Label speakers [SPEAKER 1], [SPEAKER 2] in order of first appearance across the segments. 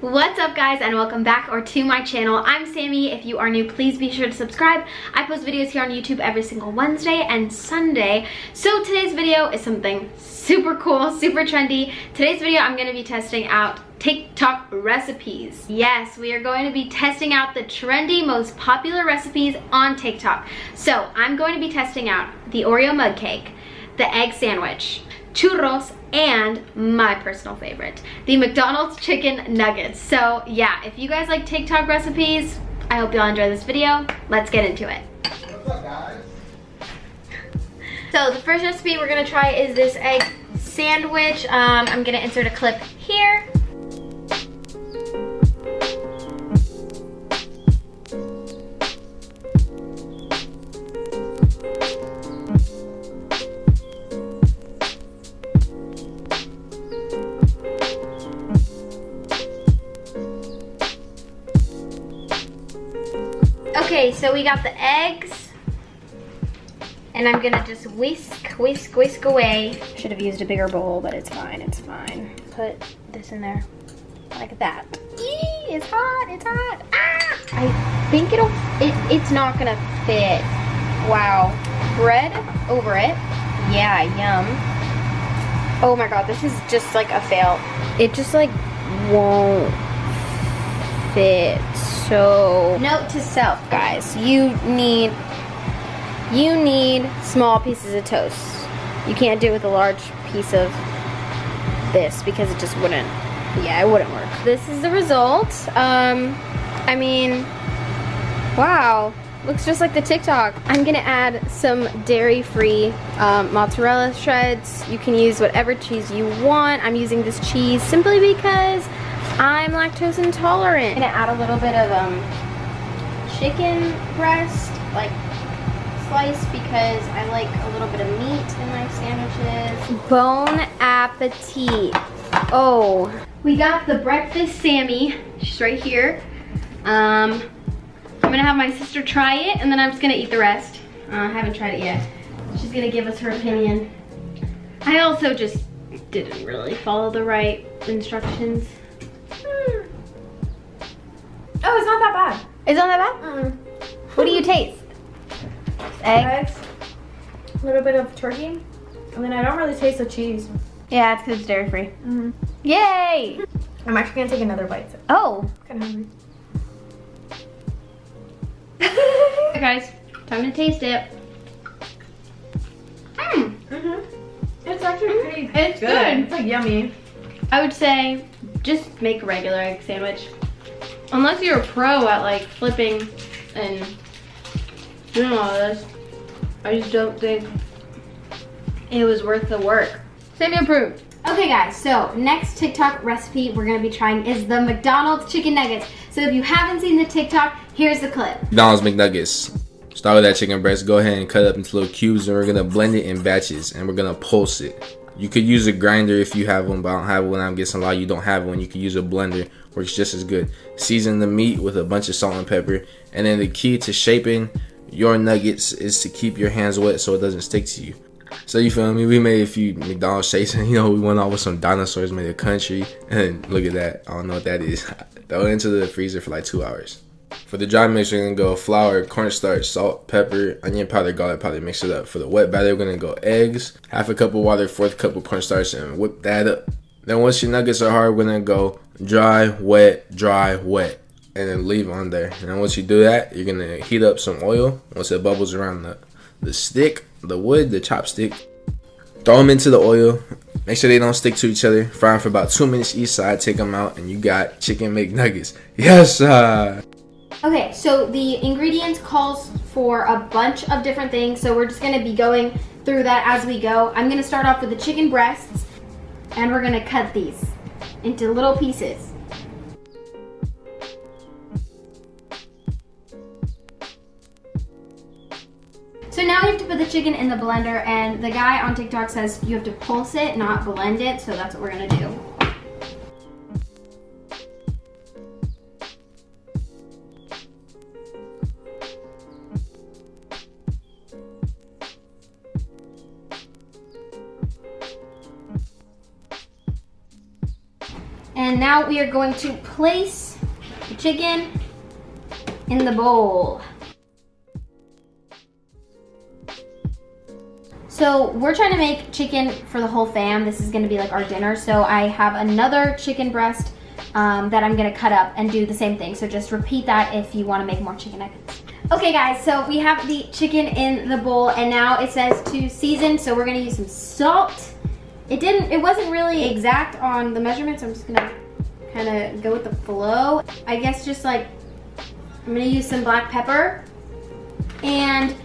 [SPEAKER 1] What's up guys, and welcome back or to my channel. I'm Sammy. If you are new, please be sure to subscribe. I post videos here on YouTube every single Wednesday and Sunday. So today's video is something super cool, super trendy. Today's video I'm going to be testing out TikTok recipes. Yes, we are going to be testing out the trendy, most popular recipes on TikTok. So I'm going to be testing out the Oreo Mud Cake, the egg sandwich, churros, and my personal favorite, the McDonald's chicken nuggets. So yeah, if you guys like TikTok recipes, I hope y'all enjoy this video. Let's get into it.
[SPEAKER 2] What's up, guys?
[SPEAKER 1] So the first recipe we're gonna try is this egg sandwich. I'm gonna insert a clip here. Okay, so we got the eggs, and I'm gonna just whisk away. Should have used a bigger bowl, but it's fine, it's fine. Put this in there, like that. Eee, it's hot, it's hot. Ah! I think it's not gonna fit. Wow. Bread over it. Yeah, yum. Oh my god, this is just like a fail. It just like won't fit. So note to self, guys, you need small pieces of toast. You can't do it with a large piece of this because it just wouldn't, yeah, it wouldn't work. This is the result. I mean, wow, looks just like the TikTok. I'm gonna add some dairy-free mozzarella shreds. You can use whatever cheese you want. I'm using this cheese simply because I'm lactose intolerant. I'm gonna add a little bit of chicken breast, like slice, because I like a little bit of meat in my sandwiches. Bon appetit. Oh, we got the breakfast Sammy. She's right here. I'm gonna have my sister try it, and then I'm just gonna eat the rest. I haven't tried it yet. She's gonna give us her opinion. I also just didn't really follow the right instructions.
[SPEAKER 3] Oh, it's not that bad.
[SPEAKER 1] It's not that bad? What do you taste? Eggs?
[SPEAKER 3] A little bit of turkey. And then I don't really taste the cheese.
[SPEAKER 1] Yeah, it's because it's dairy free. Yay!
[SPEAKER 3] I'm actually gonna take another bite. So
[SPEAKER 1] Oh.
[SPEAKER 3] I'm kind of hungry.
[SPEAKER 1] Okay guys, time to taste it.
[SPEAKER 3] It's actually pretty
[SPEAKER 1] It's good.
[SPEAKER 3] It's like yummy.
[SPEAKER 1] I would say just make a regular egg sandwich. Unless you're a pro at like flipping and doing all this, I just don't think it was worth the work. Sammy approved. Okay guys, so next TikTok recipe we're gonna be trying is the McDonald's chicken nuggets. So if you haven't seen the TikTok, here's the clip.
[SPEAKER 2] McDonald's McNuggets. Start with that chicken breast. Go ahead and cut it up into little cubes, and we're gonna blend it in batches, and we're gonna pulse it. You could use a grinder if you have one, but I don't have one. I'm guessing a lot of you don't have one. You could use a blender, works just as good. Season the meat with a bunch of salt and pepper, and then the key to shaping your nuggets is to keep your hands wet so it doesn't stick to you. So you feel me? We made a few McDonald's shapes, and we went off with some dinosaurs, made a country, and look at that. I don't know what that is. Throw it into the freezer for like 2 hours. For the dry mix, we're gonna go flour, cornstarch, salt, pepper, onion powder, garlic powder, mix it up. For the wet batter, we're gonna go eggs, half a cup of water, 1/4 cup of cornstarch, and whip that up. Then once your nuggets are hard, we're gonna go dry, wet, and then leave on there. And then once you do that, you're gonna heat up some oil. Once it bubbles around the stick, the wood, the chopstick, throw them into the oil. Make sure they don't stick to each other. Fry them for about 2 minutes each side. Take them out, and you got chicken McNuggets. Yes,
[SPEAKER 1] Okay, so the ingredients calls for a bunch of different things, so we're just gonna be going through that as we go. I'm gonna start off with the chicken breasts, and we're gonna cut these into little pieces. So now we have to put the chicken in the blender, and the guy on TikTok says you have to pulse it, not blend it, so that's what we're gonna do. And And now we are going to place the chicken in the bowl. So we're trying to make chicken for the whole fam. This is gonna be like our dinner. So I have another chicken breast that I'm gonna cut up and do the same thing. So just repeat that if you wanna make more chicken nuggets. Okay guys, so we have the chicken in the bowl and now it says to season. So we're gonna use some salt. It wasn't really exact on the measurements. I'm just gonna kind of go with the flow. I guess just like, I'm gonna use some black pepper. And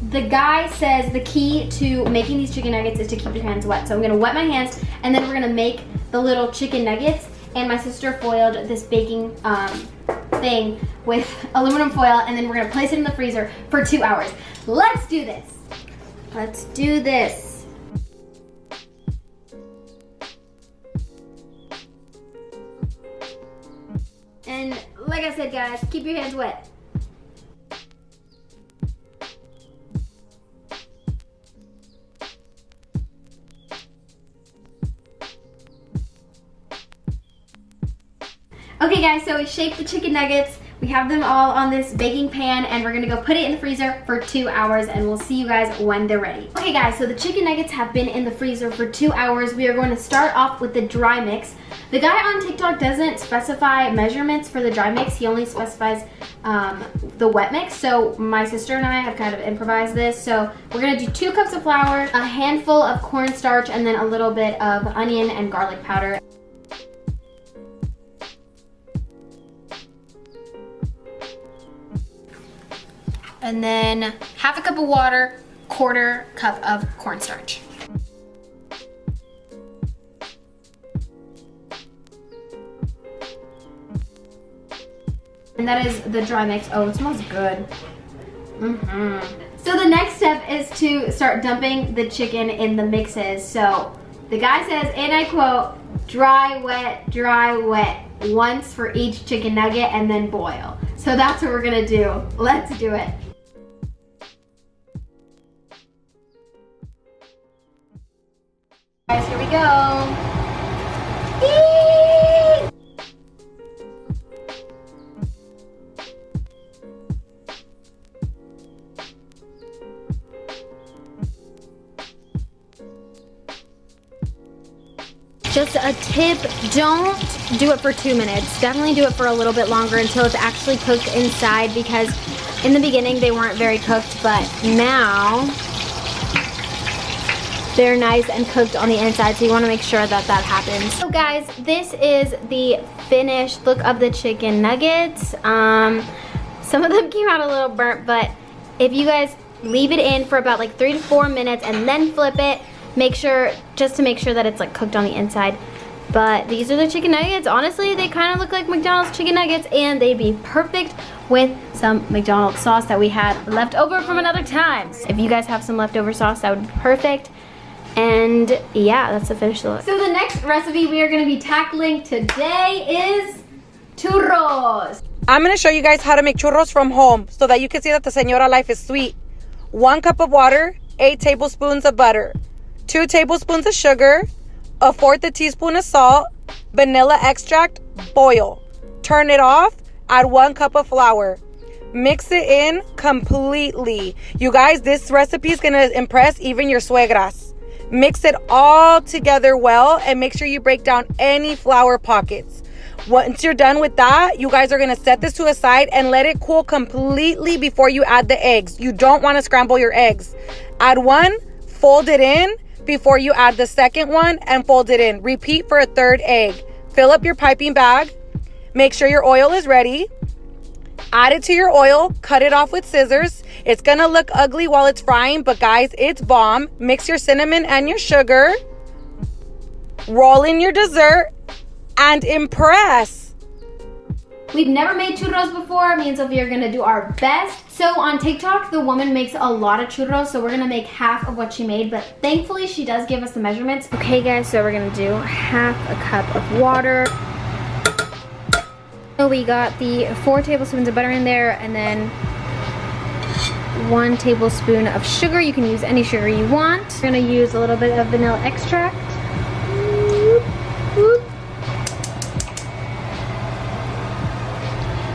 [SPEAKER 1] the guy says the key to making these chicken nuggets is to keep your hands wet. So I'm gonna wet my hands and then we're gonna make the little chicken nuggets. And my sister foiled this baking thing with aluminum foil and then we're gonna place it in the freezer for 2 hours. Let's do this. Let's do this. And like I said guys, keep your hands wet. Okay guys, so we shaped the chicken nuggets. We have them all on this baking pan and we're gonna go put it in the freezer for 2 hours and we'll see you guys when they're ready. Okay guys, so the chicken nuggets have been in the freezer for 2 hours. We are going to start off with the dry mix. The guy on TikTok doesn't specify measurements for the dry mix. He only specifies the wet mix. So my sister and I have kind of improvised this. So we're gonna do 2 cups of flour, a handful of cornstarch, and then a little bit of onion and garlic powder. And then half a cup of water, 1/4 cup of cornstarch. And that is the dry mix. Oh, it smells good. So the next step is to start dumping the chicken in the mixes. So the guy says, and I quote, dry, wet, once for each chicken nugget and then boil. So that's what we're gonna do. Let's do it. Guys, here we go. Eee! Just a tip, don't do it for 2 minutes. Definitely do it for a little bit longer until it's actually cooked inside because in the beginning they weren't very cooked, but now they're nice and cooked on the inside, so you want to make sure that that happens. So guys, this is the finished look of the chicken nuggets. Some of them came out a little burnt, but if you guys leave it in for about like 3 to 4 minutes and then flip it, make sure, just to make sure that it's like cooked on the inside. But these are the chicken nuggets. Honestly, they kind of look like McDonald's chicken nuggets and they'd be perfect with some McDonald's sauce that we had left over from another time. If you guys have some leftover sauce, that would be perfect. And yeah, that's the finished look. So the next recipe we are gonna be tackling today is churros.
[SPEAKER 4] I'm gonna show you guys how to make churros from home so that you can see that the señora life is sweet. 1 cup of water, 8 tablespoons of butter, 2 tablespoons of sugar, 1/4 teaspoon of salt, vanilla extract, boil. Turn it off, add 1 cup of flour. Mix it in completely. You guys, this recipe is gonna impress even your suegras. Mix it all together well and make sure you break down any flour pockets. Once you're done with that, you guys are gonna set this to a side and let it cool completely before you add the eggs. You don't wanna scramble your eggs. Add 1, fold it in before you add the second one and fold it in. Repeat for a 3rd egg. Fill up your piping bag. Make sure your oil is ready. Add it to your oil, cut it off with scissors. It's gonna look ugly while it's frying, but guys, it's bomb. Mix your cinnamon and your sugar. Roll in your dessert and impress.
[SPEAKER 1] We've never made churros before. Me and Sophia are gonna do our best. So on TikTok, the woman makes a lot of churros, so we're gonna make half of what she made, but thankfully she does give us the measurements. Okay guys, so we're gonna do half a cup of water. So we got the 4 tablespoons of butter in there and then 1 tablespoon of sugar. You can use any sugar you want. We're gonna use a little bit of vanilla extract.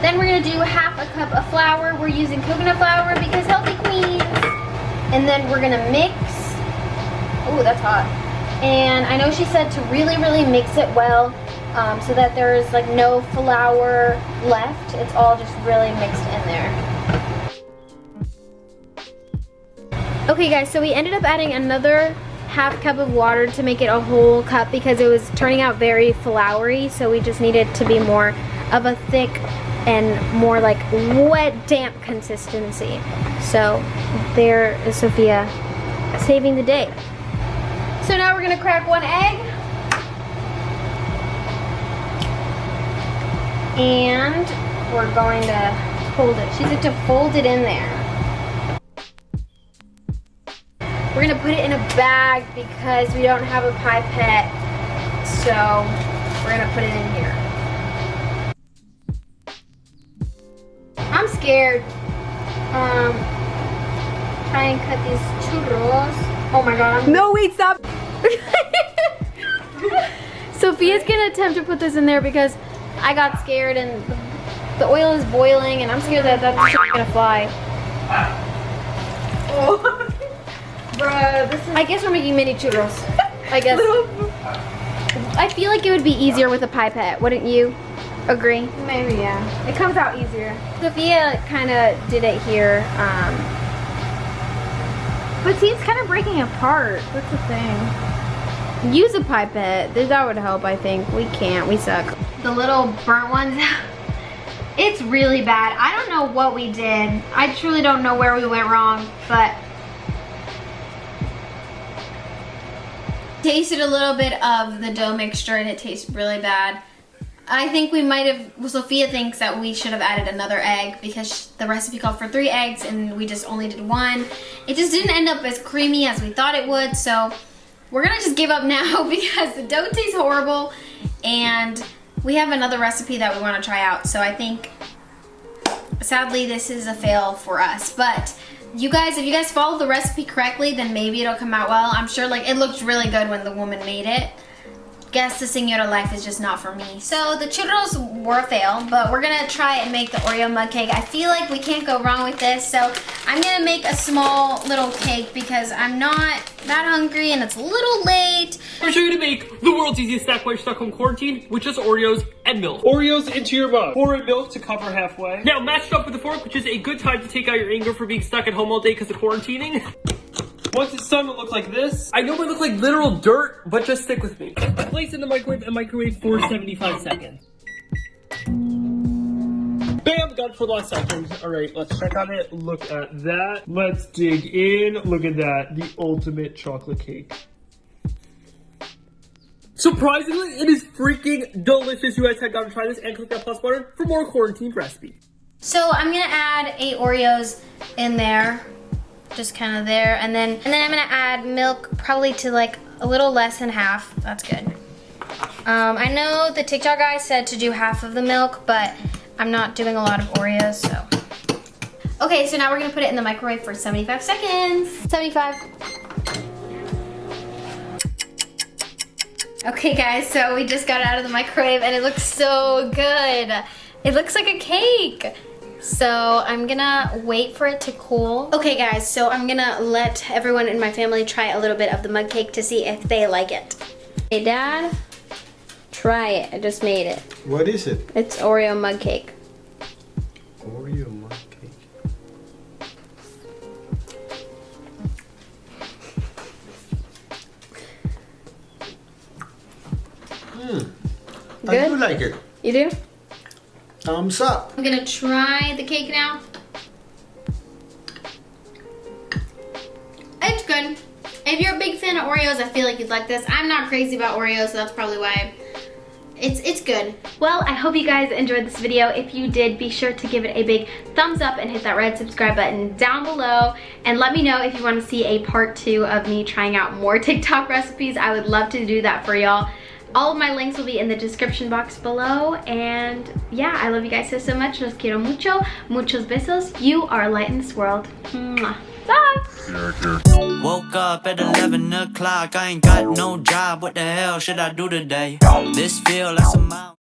[SPEAKER 1] Then we're gonna do half a cup of flour. We're using coconut flour because healthy queens. And then we're gonna mix. Oh, that's hot. And I know she said to really, really mix it well so that there's like no flour left. It's all just really mixed in there. Okay guys, so we ended up adding another half cup of water to make it a whole cup because it was turning out very floury, so we just needed to be more of a thick and more like wet, damp consistency. So there is Sophia saving the day. So now we're gonna crack one egg. And we're going to fold it. She said to fold it in there. We're gonna put it in a bag because we don't have a pipette. So we're gonna put it in here. I'm scared. Try and cut these churros. Oh my god.
[SPEAKER 4] No, wait, stop.
[SPEAKER 1] Sophia's gonna attempt to put this in there because I got scared and the oil is boiling and I'm scared that that's gonna fly.
[SPEAKER 3] Oh. Bruh, this is...
[SPEAKER 1] I guess we're making mini churros. I guess. I feel like it would be easier with a pipette, wouldn't you agree?
[SPEAKER 3] Maybe, yeah. It comes out easier.
[SPEAKER 1] Sophia kind of did it here.
[SPEAKER 3] But see, it's kind of breaking apart. That's the thing.
[SPEAKER 1] Use a pipette. That would help, I think. We can't. We suck. The little burnt ones, it's really bad. I don't know what we did. I truly don't know where we went wrong, but tasted a little bit of the dough mixture and it tasted really bad. I think we might have, well, Sophia thinks that we should have added another egg because the recipe called for 3 eggs and we just only did 1. It just didn't end up as creamy as we thought it would, so we're gonna just give up now because the dough tastes horrible and we have another recipe that we wanna try out. So I think, sadly, this is a fail for us, but you guys, if you guys follow the recipe correctly, then maybe it'll come out well. I'm sure, like, it looked really good when the woman made it. Guess the Senora life is just not for me. So the churros were a fail, but we're gonna try and make the Oreo mud cake. I feel like we can't go wrong with this, so I'm gonna make a small little cake because I'm not that hungry and it's a little late.
[SPEAKER 5] We're sure to make the world's easiest snack while you're stuck home quarantine, which is Oreos and milk. Oreos into your mug. Pour in milk to cover halfway. Now match it up with a fork, which is a good time to take out your anger for being stuck at home all day because of quarantining. Once it's done, it'll look like this. I know it look like literal dirt, but just stick with me. Place in the microwave and microwave for 75 seconds. Bam, got it for the last second. All right, let's check on it. Look at that. Let's dig in. Look at that, the ultimate chocolate cake. Surprisingly, it is freaking delicious. You guys head down and try this and click that plus button for more quarantine recipe.
[SPEAKER 1] So I'm gonna add 8 Oreos in there. Just kind of there, and then I'm gonna add milk probably to like a little less than half. That's good. I know the TikTok guy said to do half of the milk, but I'm not doing a lot of Oreos, so. Okay, so now we're gonna put it in the microwave for 75 seconds. 75. Okay guys, so we just got it out of the microwave and it looks so good. It looks like a cake. So I'm gonna wait for it to cool. Okay guys, so I'm gonna let everyone in my family try a little bit of the mud cake to see if they like it. Hey Dad, try it. I just made it.
[SPEAKER 6] What is it?
[SPEAKER 1] It's Oreo mud cake.
[SPEAKER 6] Oreo mud cake. I do like it.
[SPEAKER 1] You do?
[SPEAKER 6] Thumbs up.
[SPEAKER 1] I'm gonna try the cake now. It's good. If you're a big fan of Oreos, I feel like you'd like this. I'm not crazy about Oreos, so that's probably why. It's good. Well, I hope you guys enjoyed this video. If you did, be sure to give it a big thumbs up and hit that red subscribe button down below. And let me know if you want to see a part 2 of me trying out more TikTok recipes. I would love to do that for y'all. All of my links will be in the description box below. And yeah, I love you guys so much. Los quiero mucho. Muchos besos. You are a light in this world. Mwah. Bye.
[SPEAKER 7] Woke up at 11 o'clock. I ain't got no job. What the hell should I do today? This feel like some